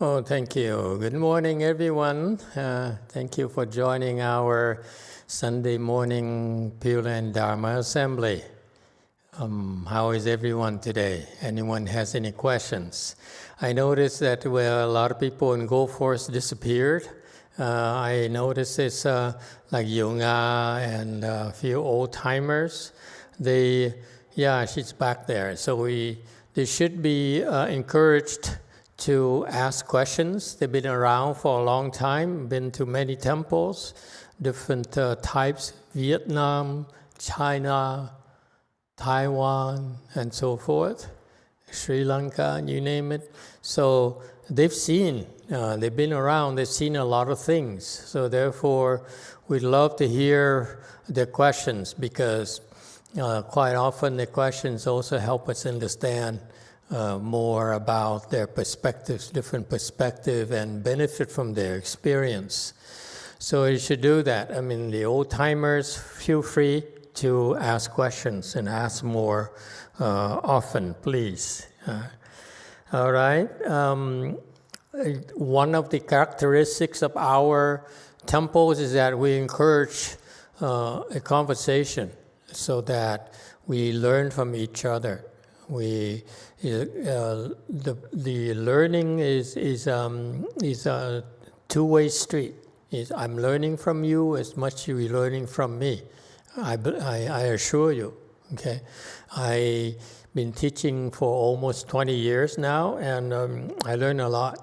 Oh, thank you. Good morning, everyone. Thank you for joining our Sunday morning Pureland Dharma Assembly. How is everyone today? Anyone has any questions? I noticed that a lot of people in Go Force disappeared. I noticed it's like YongHua and a few old-timers. She's back there. So they should be encouraged to ask questions. They've been around for a long time, been to many temples, different types, Vietnam, China, Taiwan, and so forth, Sri Lanka, you name it. So they've been around, they've seen a lot of things. So therefore, we'd love to hear their questions because quite often the questions also help us understand more about their perspectives, different perspective, and benefit from their experience. So you should do that. I mean, the old-timers, feel free to ask questions and ask more often, please. All right. One of the characteristics of our temples is that we encourage a conversation so that we learn from each other. The learning is a two-way street. I'm learning from you as much as you're learning from me. I assure you. Okay, I've been teaching for almost 20 years now, and I learn a lot.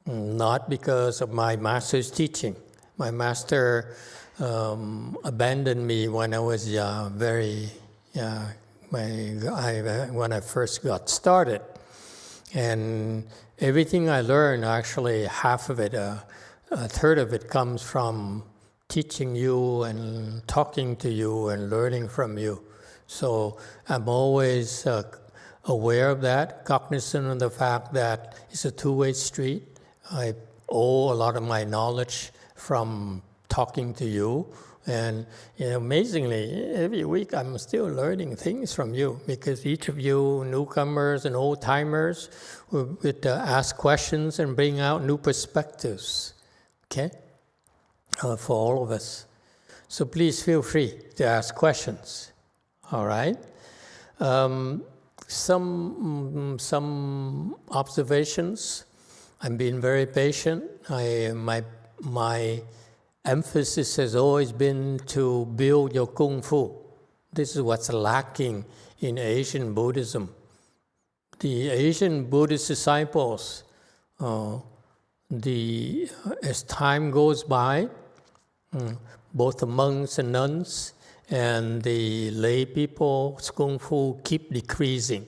Not because of my master's teaching. My master abandoned me when I was when I first got started. And everything I learned, actually half of it, a third of it comes from teaching you and talking to you and learning from you. So I'm always aware of that, cognizant of the fact that it's a two-way street. I owe a lot of my knowledge from talking to you. And amazingly, every week I'm still learning things from you because each of you, newcomers and old-timers, would ask questions and bring out new perspectives, okay, for all of us. So please feel free to ask questions, all right? Some observations. I'm being very patient. My emphasis has always been to build your kung fu. This is what's lacking in Asian Buddhism. The Asian Buddhist disciples, as time goes by, both the monks and nuns and the lay people's kung fu keep decreasing.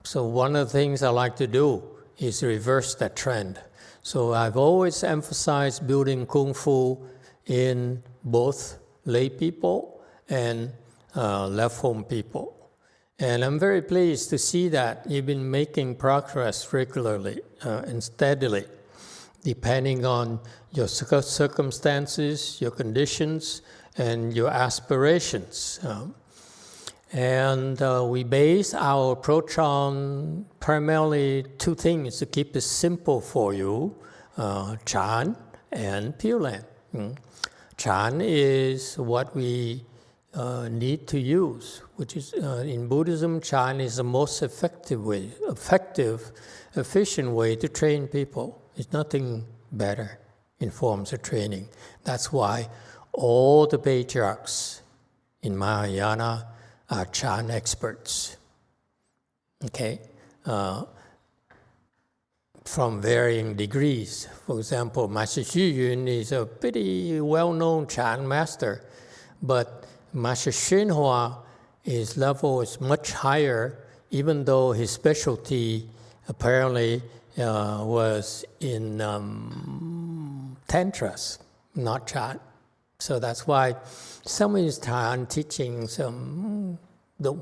So one of the things I like to do is reverse that trend. So I've always emphasized building kung fu in both lay people and left home people. And I'm very pleased to see that you've been making progress regularly and steadily, depending on your circumstances, your conditions, and your aspirations. And we base our approach on primarily two things to keep it simple for you, Chan and Pureland. Chan is what we need to use, which is, in Buddhism, Chan is the most efficient way to train people. There's nothing better in forms of training. That's why all the patriarchs in Mahayana are Chan experts, okay, from varying degrees. For example, Master Xu Yun is a pretty well-known Chan master, but Master YongHua, his level is much higher, even though his specialty apparently was in Tantras, not Chan. So that's why some of his Chan teachings don't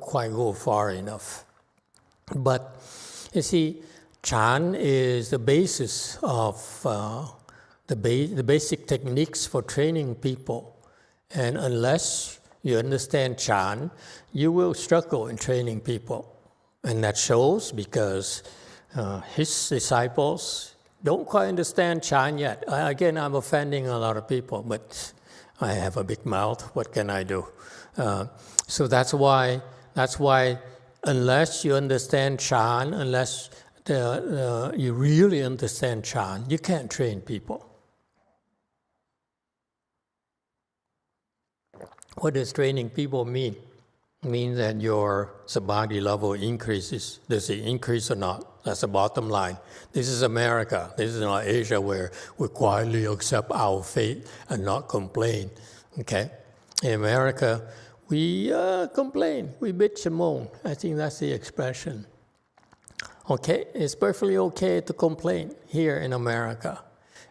quite go far enough. But you see, Chan is the basis of the basic techniques for training people. And unless you understand Chan, you will struggle in training people. And that shows because his disciples don't quite understand Chan yet. Again, I'm offending a lot of people, but I have a big mouth. What can I do? So that's why unless you understand Chan, unless you really understand Chan, you can't train people. What does training people mean? It means that your samadhi level increases. Does it increase or not? That's the bottom line. This is America. This is not Asia, where we quietly accept our fate and not complain. Okay? In America, we complain. We bitch and moan. I think that's the expression. Okay? It's perfectly okay to complain here in America.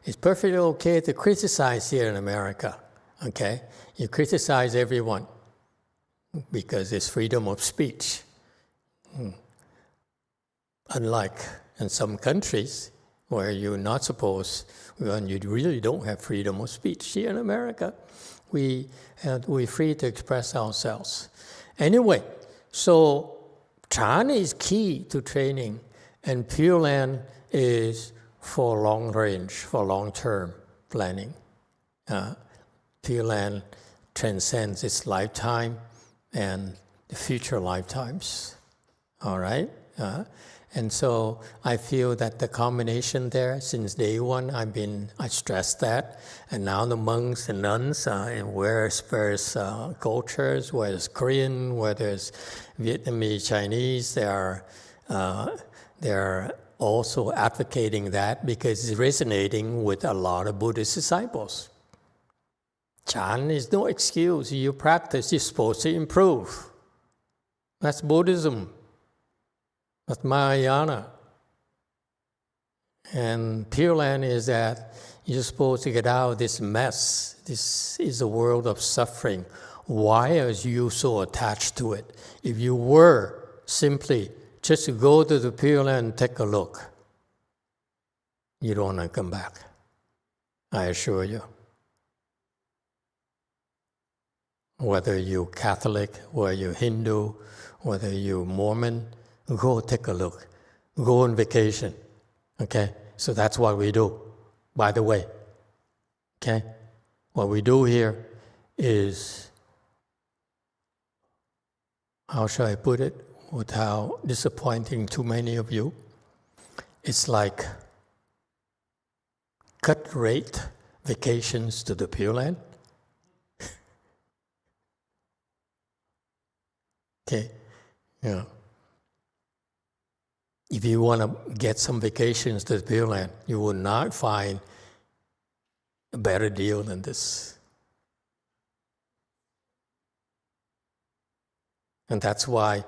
It's perfectly okay to criticize here in America. Okay? You criticize everyone because it's freedom of speech. Unlike in some countries where you're not supposed, when you really don't have freedom of speech. Here in America, we're free to express ourselves. Anyway, so Chan is key to training, and Pureland is for long range, for long-term planning. Pureland transcends its lifetime and the future lifetimes. All right? And so I feel that the combination there, since day one, I stressed that. And now the monks and nuns in various cultures, whether it's Korean, whether it's Vietnamese, Chinese, they're also advocating that because it's resonating with a lot of Buddhist disciples. Chan is no excuse. You practice, you're supposed to improve. That's Buddhism. That's Mahayana. And Pureland is that you're supposed to get out of this mess. This is a world of suffering. Why are you so attached to it? If you were simply just to go to the Pureland and take a look, you don't want to come back. I assure you. Whether you're Catholic, whether you're Hindu, whether you're Mormon, go take a look. Go on vacation. Okay? So that's what we do, by the way. Okay? What we do here is, how shall I put it without disappointing too many of you? It's like cut rate vacations to the Pureland. Okay? Yeah. If you want to get some vacations to the Pureland, you will not find a better deal than this. And that's why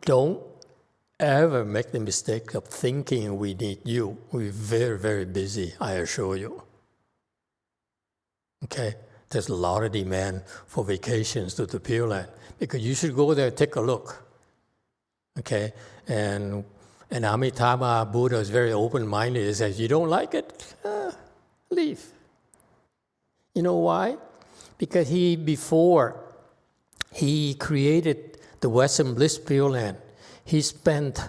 don't ever make the mistake of thinking we need you. We're very, very busy, I assure you. Okay? There's a lot of demand for vacations to the Pureland because you should go there and take a look. Okay? And Amitabha Buddha is very open-minded. He says, you don't like it? Leave. You know why? Because before he created the Western Bliss Pureland, he spent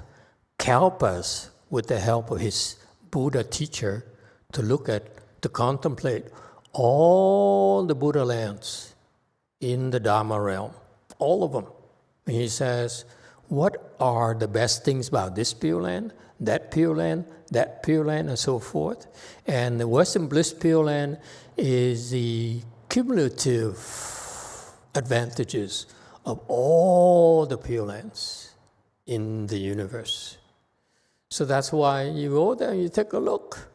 kalpas with the help of his Buddha teacher to contemplate all the Buddha lands in the Dharma realm, all of them. And he says, what are the best things about this Pureland, that Pureland, and so forth? And the Western Bliss Pureland is the cumulative advantages of all the Purelands in the universe. So that's why you go there and you take a look,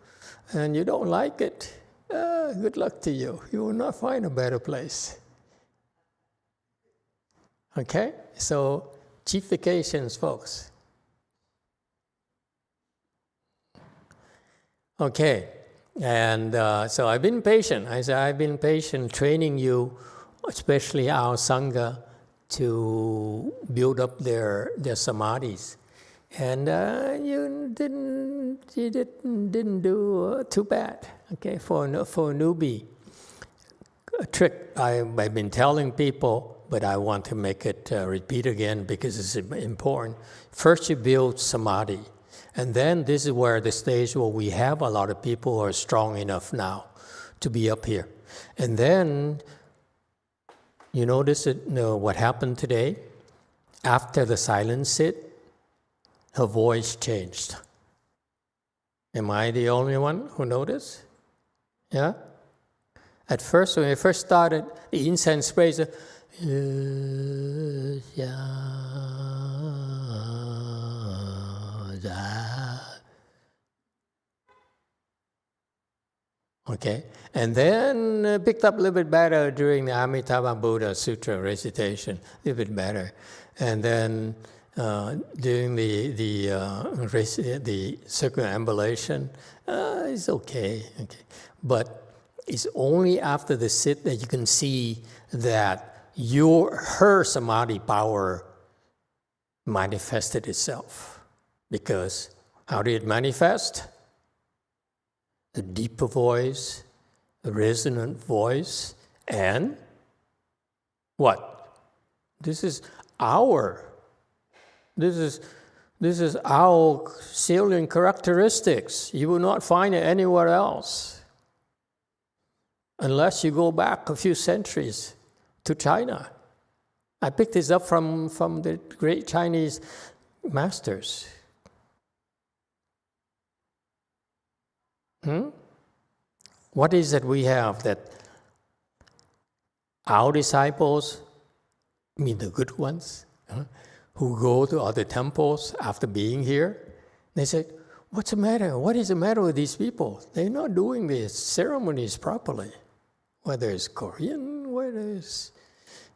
and you don't like it. Good luck to you. You will not find a better place. Okay? So, cheap vacations, folks. Okay. And so I've been patient. I've been patient training you, especially our Sangha, to build up their samadhis. And you didn't do too bad, okay, for a newbie. A trick I've been telling people, but I want to make it repeat again because it's important. First you build samadhi. And then this is where the stage where we have a lot of people who are strong enough now to be up here. And then, you notice what happened today? After the silent sit, her voice changed. Am I the only one who noticed? Yeah? At first, when we first started, the incense sprays, okay, and then picked up a little bit better during the Amitabha Buddha Sutra recitation, a little bit better, and then during the circumambulation, it's okay, but it's only after the sit that you can see that her samadhi power manifested itself. Because how did it manifest? The deeper voice, the resonant voice, and what? This is our salient characteristics. You will not find it anywhere else, unless you go back a few centuries to China. I picked this up from the great Chinese masters. What is it we have that our disciples, I mean the good ones, who go to other temples after being here, they say, what's the matter? What is the matter with these people? They're not doing these ceremonies properly. Whether it's Korean, whether it's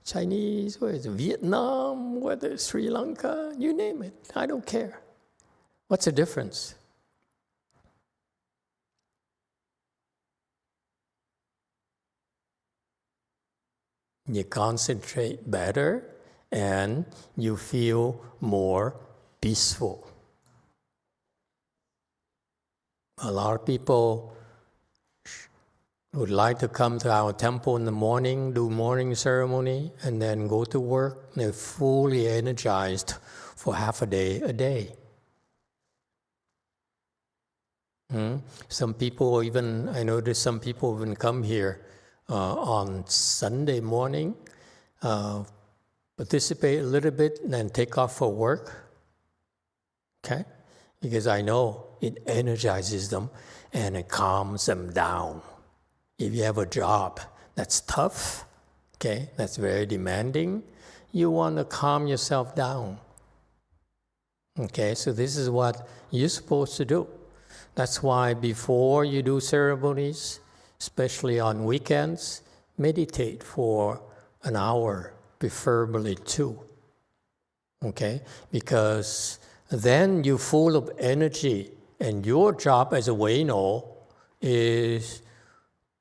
Chinese, whether it's Vietnam, whether it's Sri Lanka, you name it. I don't care. What's the difference? You concentrate better and you feel more peaceful. A lot of people would like to come to our temple in the morning, do morning ceremony, and then go to work. They're fully energized for half a day. Some people even, I noticed some people even come here on Sunday morning, participate a little bit, and then take off for work. Okay? Because I know it energizes them and it calms them down. If you have a job that's tough, okay, that's very demanding, you want to calm yourself down. Okay, so this is what you're supposed to do. That's why before you do ceremonies, especially on weekends, meditate for an hour, preferably 2. Okay, because then you're full of energy, and your job as a Weino is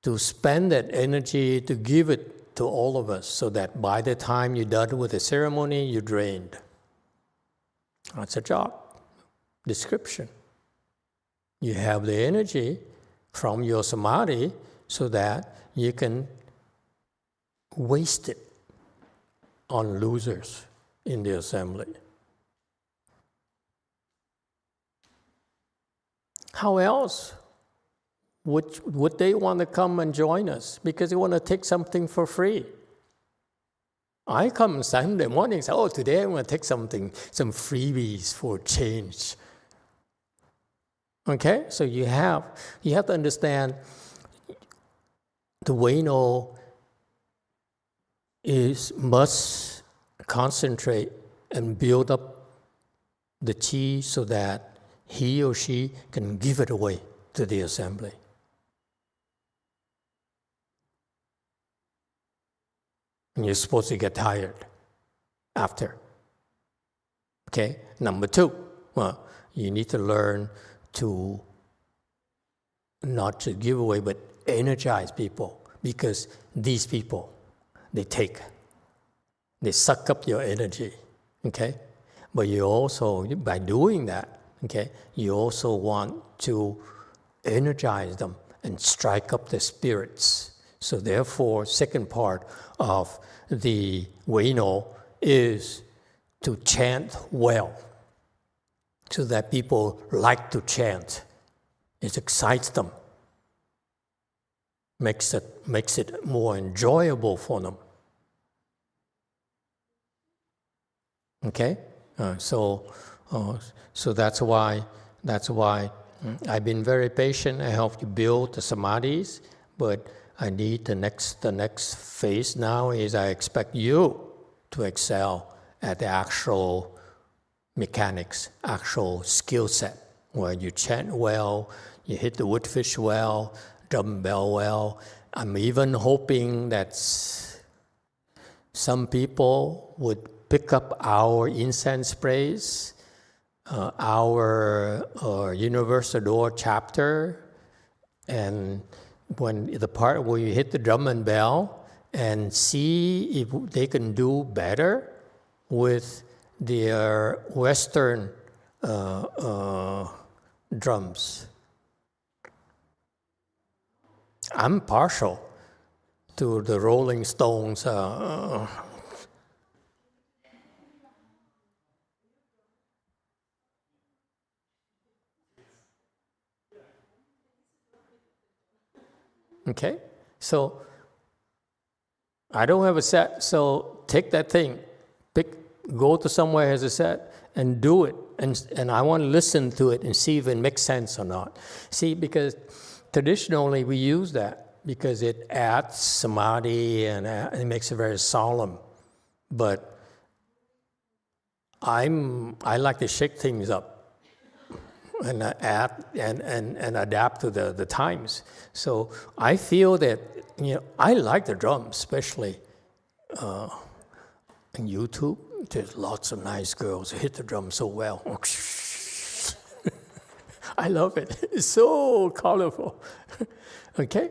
to spend that energy to give it to all of us, so that by the time you're done with the ceremony, you're drained. That's a job description. You have the energy from your samadhi so that you can waste it on losers in the assembly. How else would they want to come and join us? Because they want to take something for free. I come Sunday morning and say, oh, today I'm going to take some freebies for change. Okay? So you have to understand the Weino must concentrate and build up the chi so that he or she can give it away to the assembly. And you're supposed to get tired after. Okay? Number 2, you need to learn to not to give away, but energize people. Because these people, they suck up your energy. Okay? But you also, by doing that, okay, you also want to energize them and strike up the spirits. So therefore, second part of the Weino is to chant well, so that people like to chant. It excites them, makes it more enjoyable for them. Okay, so that's why I've been very patient. I helped you build the samadhis, but I need the next phase now is I expect you to excel at the actual mechanics, actual skill set, where you chant well, you hit the woodfish well, drum bell well. I'm even hoping that some people would pick up our incense sprays, our Universal Door chapter, and when the part where you hit the drum and bell, and see if they can do better with their Western drums. I'm partial to the Rolling Stones. Okay, so I don't have a set, so take that thing, go to somewhere has a set and do it, and I want to listen to it and see if it makes sense or not. See, because traditionally we use that because it adds samadhi and it makes it very solemn, but I like to shake things up and add and adapt to the times. So I feel that, I like the drums, especially on YouTube. There's lots of nice girls who hit the drum so well. I love it. It's so colorful. Okay?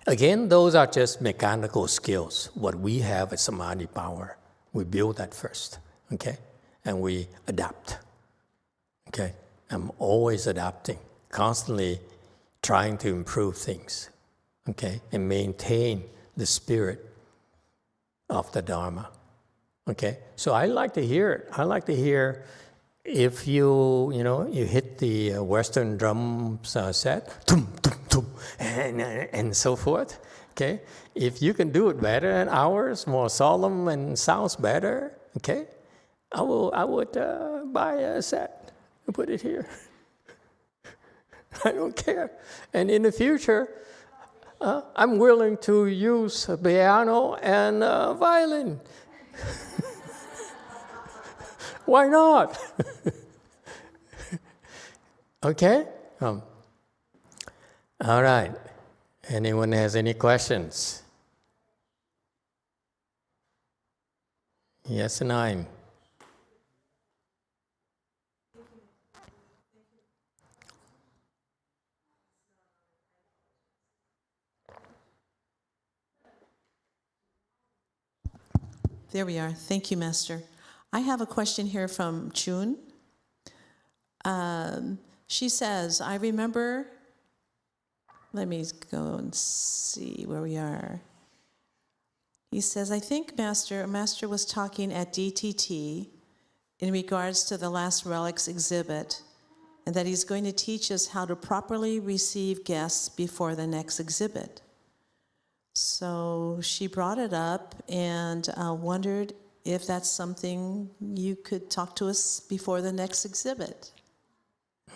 Again, those are just mechanical skills. What we have is samadhi power. We build that first, okay? And we adapt, okay? I'm always adapting, constantly trying to improve things, okay? And maintain the spirit of the Dharma, okay? So I like to hear it. I like to hear if you hit the Western drum set, tum, tum, tum, and so forth, okay? If you can do it better than ours, more solemn and sounds better, okay? I would buy a set. Put it here. I don't care. And in the future, I'm willing to use a piano and a violin. Why not? Okay? All right. Anyone has any questions? Yes, 9. There we are. Thank you, Master. I have a question here from Chun. She says, I remember, let me go and see where we are. He says, I think Master was talking at DTT in regards to the Last Relics exhibit, and that he's going to teach us how to properly receive guests before the next exhibit. So she brought it up and wondered if that's something you could talk to us before the next exhibit.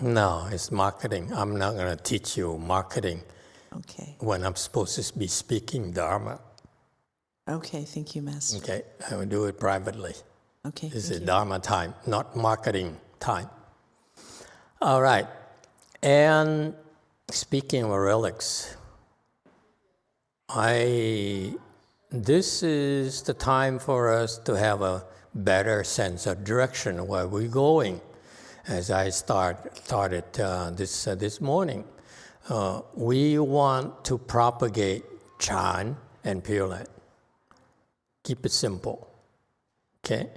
No, it's marketing. I'm not going to teach you marketing. Okay. When I'm supposed to be speaking Dharma. Okay, thank you, Master. Okay, I will do it privately. Okay, This is Dharma time, not marketing time. All right, and speaking of relics, this is the time for us to have a better sense of direction where we're going. As I started this morning, we want to propagate Chan and Pureland. Keep it simple, okay?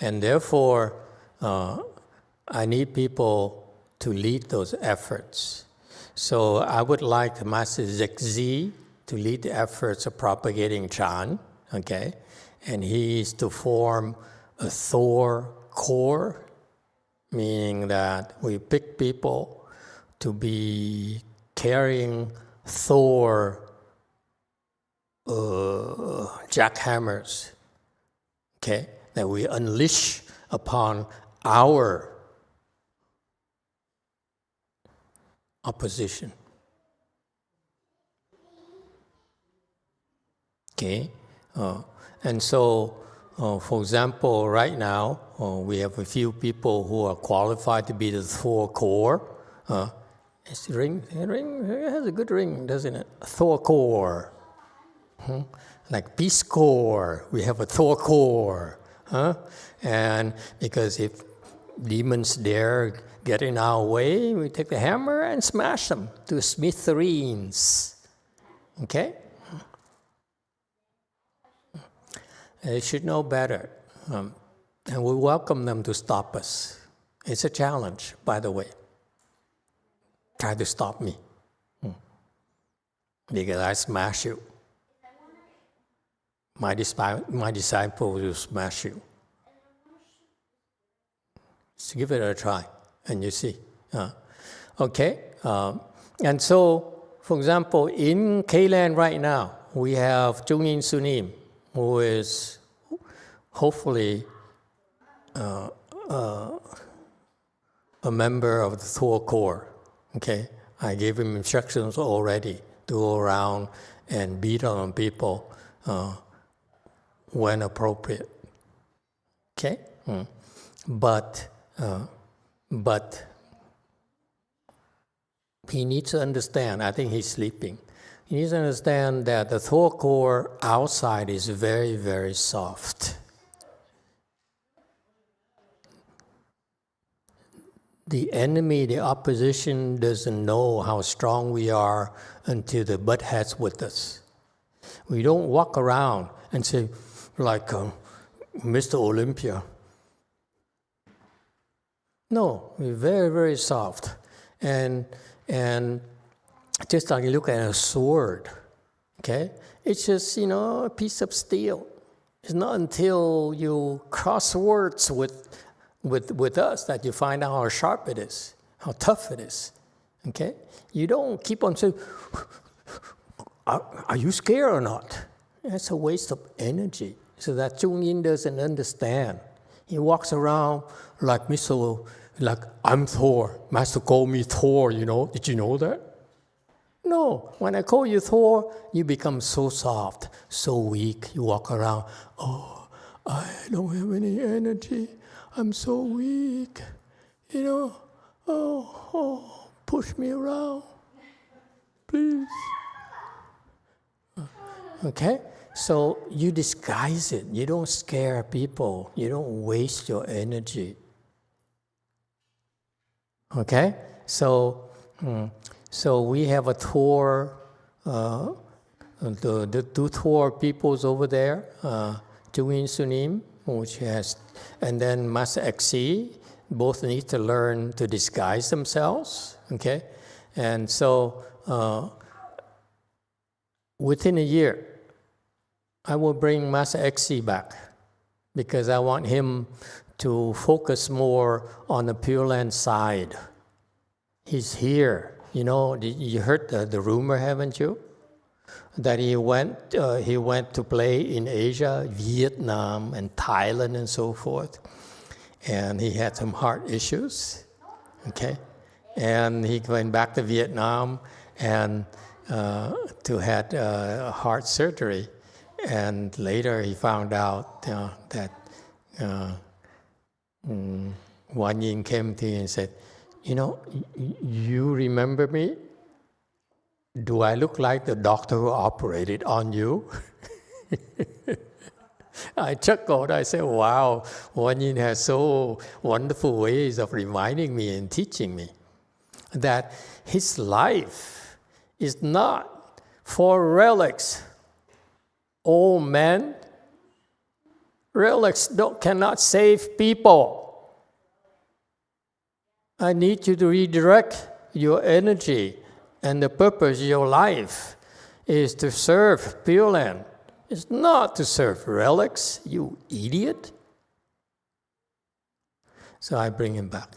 And therefore, I need people to lead those efforts. So I would like Master Zekzi to lead the efforts of propagating Chan, okay? And he is to form a Thor core meaning that we pick people to be carrying Thor jackhammers, okay, that we unleash upon our opposition. Okay, and so, for example, right now we have a few people who are qualified to be the Thor core. It's ring. It has a good ring, doesn't it? Thor core. Like Peace Corps, we have a Thor core. And because if demons dare get in our way, we take the hammer and smash them to smithereens. Okay? They should know better. And we welcome them to stop us. It's a challenge, by the way. Try to stop me. Because I smash you. My disciple will smash you. So give it a try, and you see. Okay? And so, for example, in K-Land right now, we have Chung-In Sunim, who is hopefully a member of the Thor Corps. Okay? I gave him instructions already to go around and beat on people when appropriate. Okay? But he needs to understand, I think he's sleeping, he needs to understand that the Thor core outside is very, very soft. The enemy, the opposition, doesn't know how strong we are until they butt heads with us. We don't walk around and say, like Mr. Olympia. No, we're very, very soft. And just like you look at a sword, okay? It's just, a piece of steel. It's not until you cross words with us that you find out how sharp it is, how tough it is, okay? You don't keep on saying, are you scared or not? That's a waste of energy. So that Chung-In doesn't understand. He walks around like I'm Thor. Master called me Thor, Did you know that? No. When I call you Thor, you become so soft, so weak. You walk around, I don't have any energy. I'm so weak. Push me around, please. Okay? So you disguise it. You don't scare people. You don't waste your energy. Okay? So we have a Thor, the two Thor peoples over there, Chung-In Sunim, which has, and then Master XC, both need to learn to disguise themselves. Okay? And so within a year, I will bring Master XC back because I want him to focus more on the Pureland side. He's here. You heard the rumor, haven't you? That he went to play in Asia, Vietnam, and Thailand, and so forth. And he had some heart issues. Okay, and he went back to Vietnam and to had heart surgery. And later he found out that Wan Yin came to him and said, you remember me? Do I look like the doctor who operated on you? I chuckled. I said, wow, Wan Yin has so wonderful ways of reminding me and teaching me that his life is not for relics. Old men, relics cannot save people. I need you to redirect your energy, and the purpose of your life is to serve Pureland. It's not to serve relics, you idiot. So I bring him back.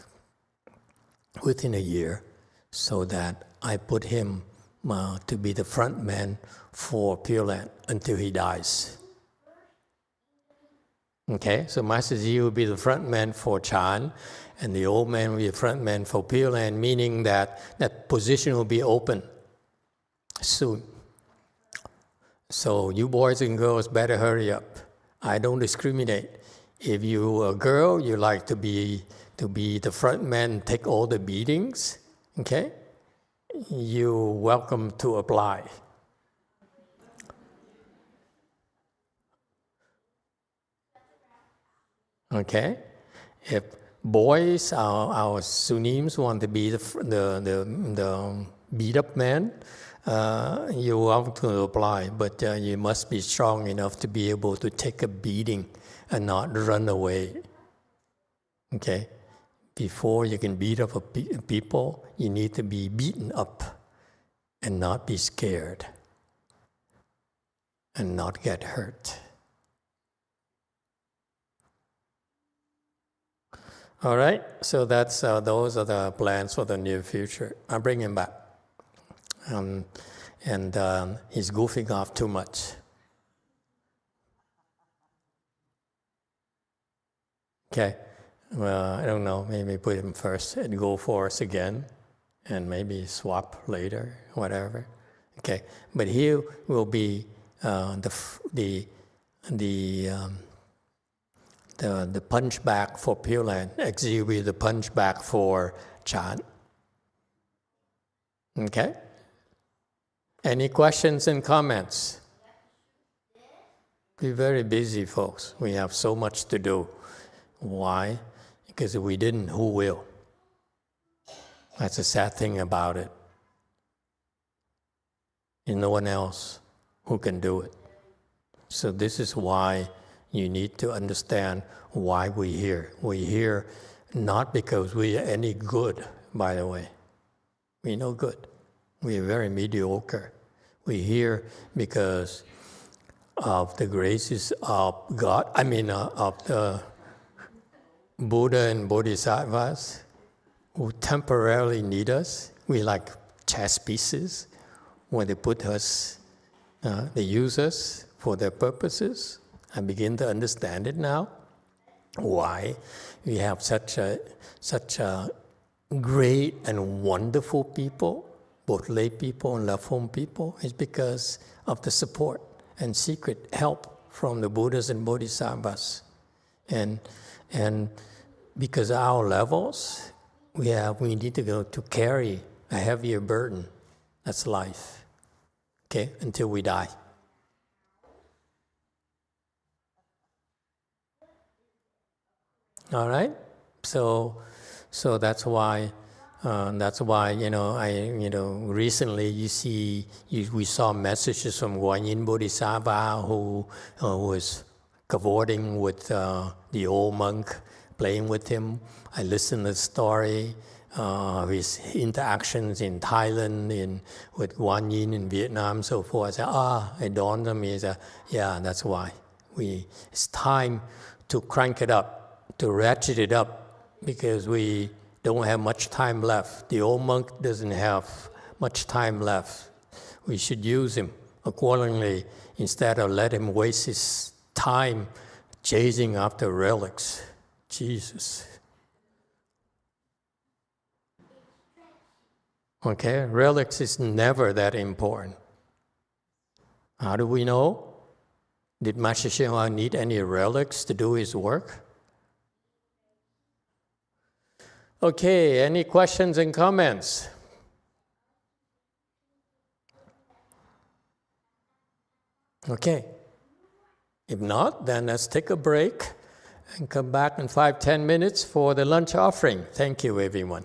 within a year, so that I put him to be the front man for Pureland until he dies. Okay, so Master Ji will be the front man for Chan, and the old man will be the front man for Pureland, meaning that that position will be open soon. So you boys and girls better hurry up. I don't discriminate. If you're a girl, you like to be the front man, take all the beatings, okay? You're welcome to apply. Okay? If boys, our Sunims want to be the beat up man, you're welcome to apply, but you must be strong enough to be able to take a beating and not run away. Okay? Before you can beat up people, you need to be beaten up and not be scared and not get hurt. All right, so that's those are the plans for the near future. I'll bring him back. He's goofing off too much. Okay, well, I don't know, maybe put him first and go for us again, and maybe swap later, whatever. Okay, but he will be the punch back for Pureland. Actually, will be the punch back for Chan. Okay? Any questions and comments? We're very busy, folks. We have so much to do. Why? Because if we didn't, who will? That's the sad thing about it. There's no one else who can do it. So this is why you need to understand why we're here. We're here not because we are any good, by the way. We're no good. We're very mediocre. We're here because of the graces of God, of the Buddha and Bodhisattvas who temporarily need us. We like chess pieces when they put us, they use us for their purposes. I begin to understand it now. Why we have such a great and wonderful people, both lay people and left home people, is because of the support and secret help from the Buddhas and Bodhisattvas. And because of our levels, we need to go to carry a heavier burden. That's life. Okay, until we die. All right, so that's why recently we saw messages from Guanyin Bodhisattva who was cavorting with the old monk, playing with him. I listened to the story, his interactions in Thailand, with Guanyin in Vietnam, so forth. I said, it dawned on me, yeah, that's why. It's time to crank it up, to ratchet it up, because we don't have much time left. The old monk doesn't have much time left. We should use him accordingly instead of let him waste his time chasing after relics. Jesus. Okay, relics is never that important. How do we know? Did Master YongHua need any relics to do his work? Okay, any questions and comments? Okay. If not, then let's take a break and come back in 5-10 minutes for the lunch offering. Thank you, everyone.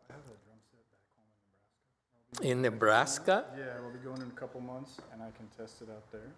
I have a drum set back home in Nebraska. I'll be In Nebraska? Yeah, we'll be going in a couple months, and I can test it out there.